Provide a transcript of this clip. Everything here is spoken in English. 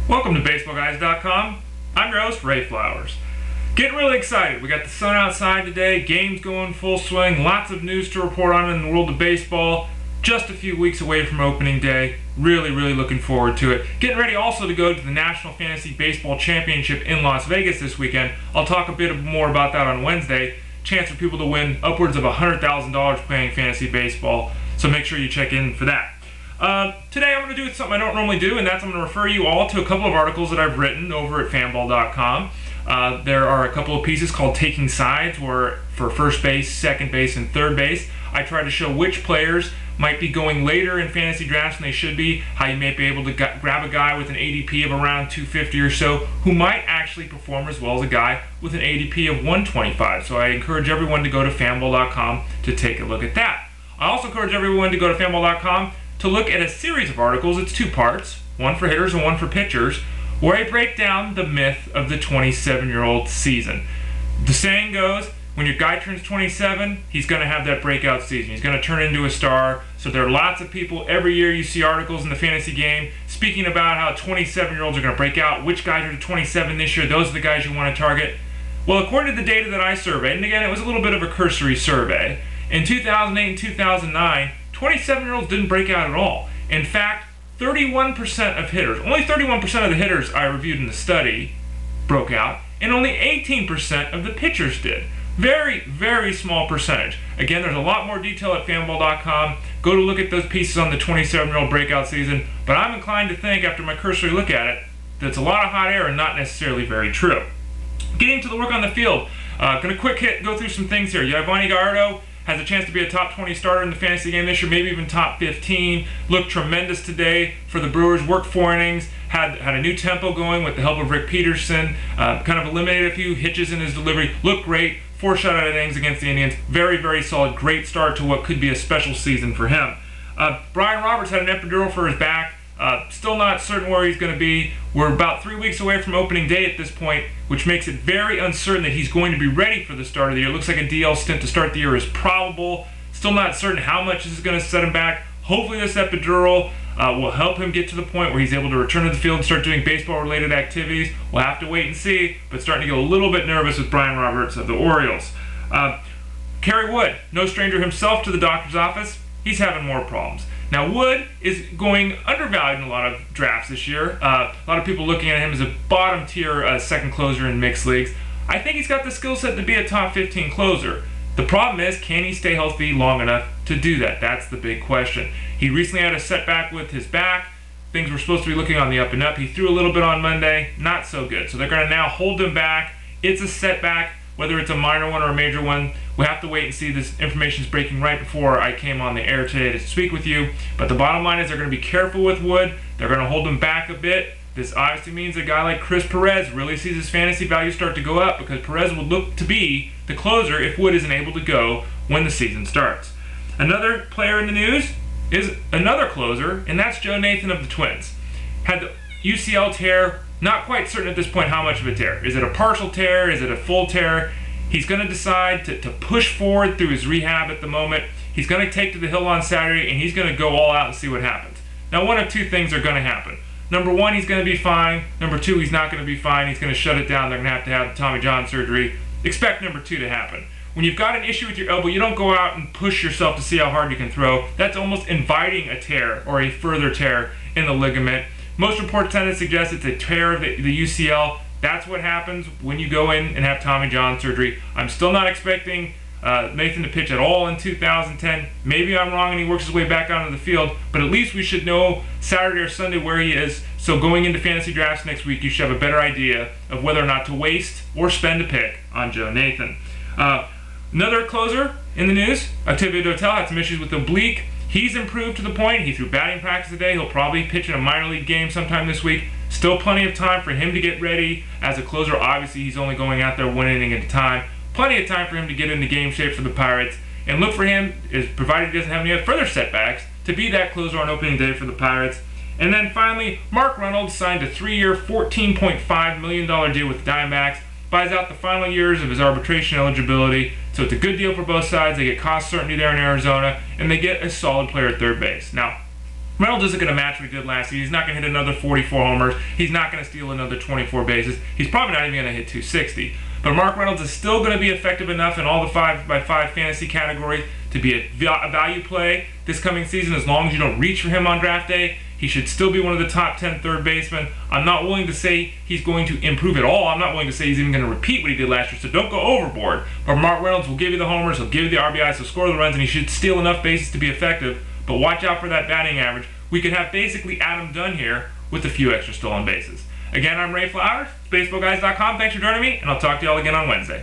Welcome to BaseballGuys.com. I'm your host, Ray Flowers. Getting really excited. We got the sun outside today, games going full swing, lots of news to report on in the world of baseball. Just a few weeks away from opening day. Really looking forward to it. Getting ready also to go to the National Fantasy Baseball Championship in Las Vegas this weekend. I'll talk a bit more about that on Wednesday. Chance for people to win upwards of $100,000 playing fantasy baseball, so make sure you check in for that. Today I'm going to do something I don't normally do, and that's I'm going to refer you all to a couple of articles that I've written over at fanball.com. There are a couple of pieces called Taking Sides, where for first base, second base, and third base, I try to show which players might be going later in fantasy drafts than they should be, how you may be able to grab a guy with an ADP of around 250 or so who might actually perform as well as a guy with an ADP of 125. So I encourage everyone to go to fanball.com to take a look at that. I also encourage everyone to go to fanball.com to look at a series of articles. It's two parts, one for hitters and one for pitchers, where I break down the myth of the 27-year-old season. The saying goes, when your guy turns 27, he's going to have that breakout season. He's going to turn into a star. So there are lots of people, every year you see articles in the fantasy game speaking about how 27-year-olds are going to break out. Which guys are 27 this year? Those are the guys you want to target. Well, according to the data that I surveyed, and again, it was a little bit of a cursory survey, in 2008 and 2009, 27-year-olds didn't break out at all. In fact, 31% of hitters, only 31% of the hitters I reviewed in the study broke out, and only 18% of the pitchers did. Very small percentage. Again, there's a lot more detail at fanball.com. Go to look at those pieces on the 27-year-old breakout season, but I'm inclined to think, after my cursory look at it, that it's a lot of hot air and not necessarily very true. Getting to the work on the field, going to go through some things here. Yovani Gallardo has a chance to be a top 20 starter in the fantasy game this year, maybe even top 15. Looked tremendous today for the Brewers. Worked 4 innings, had a new tempo going with the help of Rick Peterson. Kind of eliminated a few hitches in his delivery. Looked great. 4 shutout innings against the Indians. Very solid. Great start to what could be a special season for him. Brian Roberts had an epidural for his back. Still not certain where he's going to be. We're about 3 weeks away from opening day at this point, which makes it very uncertain that he's going to be ready for the start of the year. Looks like a DL stint to start the year is probable. Still not certain how much this is going to set him back. Hopefully this epidural will help him get to the point where he's able to return to the field and start doing baseball-related activities. We'll have to wait and see, but starting to get a little bit nervous with Brian Roberts of the Orioles. Kerry Wood, no stranger himself to the doctor's office. He's having more problems. Now, Wood is going undervalued in a lot of drafts this year. A lot of people looking at him as a bottom-tier second closer in mixed leagues. I think he's got the skill set to be a top 15 closer. The problem is, can he stay healthy long enough to do that? That's the big question. He recently had a setback with his back. Things were supposed to be looking on the up and up. He threw a little bit on Monday. Not so good. So they're going to now hold him back. It's a setback. Whether it's a minor one or a major one, we have to wait and see. This information is breaking right before I came on the air today to speak with you. But the bottom line is they're going to be careful with Wood. They're going to hold him back a bit. This obviously means a guy like Chris Perez really sees his fantasy value start to go up, because Perez would look to be the closer if Wood isn't able to go when the season starts. Another player in the news is another closer, and that's Joe Nathan of the Twins. Had the UCL tear. Not quite certain at this point how much of a tear. Is it a partial tear? Is it a full tear? He's going to decide to push forward through his rehab at the moment. He's going to take to the hill on Saturday, and he's going to go all out and see what happens. Now, one of two things are going to happen. Number one, he's going to be fine. Number two, he's not going to be fine. He's going to shut it down. They're going to have Tommy John surgery. Expect number two to happen. When you've got an issue with your elbow, you don't go out and push yourself to see how hard you can throw. That's almost inviting a tear or a further tear in the ligament. Most reports tend to suggest it's a tear of the UCL. That's what happens when you go in and have Tommy John surgery. I'm still not expecting Nathan to pitch at all in 2010. Maybe I'm wrong and he works his way back onto the field, but at least we should know Saturday or Sunday where he is. So going into fantasy drafts next week, you should have a better idea of whether or not to waste or spend a pick on Joe Nathan. Another closer in the news, Octavio Dotel, had some issues with the oblique. He's improved to the point. He threw batting practice today. He'll probably pitch in a minor league game sometime this week. Still plenty of time for him to get ready as a closer. Obviously, he's only going out there 1 inning at a time. Plenty of time for him to get into game shape for the Pirates. And look for him, provided he doesn't have any further setbacks, to be that closer on opening day for the Pirates. And then finally, Mark Reynolds signed a 3-year, $14.5 million deal with the Diamondbacks. Buys out the final years of his arbitration eligibility. So it's a good deal for both sides. They get cost certainty there in Arizona, and they get a solid player at third base. Now, Reynolds isn't going to match what he did last season. He's not going to hit another 44 homers. He's not going to steal another 24 bases. He's probably not even going to hit 260. But Mark Reynolds is still going to be effective enough in all the 5x5 fantasy categories to be a value play this coming season. As long as you don't reach for him on draft day, he should still be one of the top 10 third basemen. I'm not willing to say he's going to improve at all. I'm not willing to say he's even going to repeat what he did last year, so don't go overboard. But Mark Reynolds will give you the homers, he'll give you the RBIs, he'll score the runs, and he should steal enough bases to be effective. But watch out for that batting average. We could have basically Adam Dunn here with a few extra stolen bases. Again, I'm Ray Flowers, baseballguys.com. Thanks for joining me, and I'll talk to y'all again on Wednesday.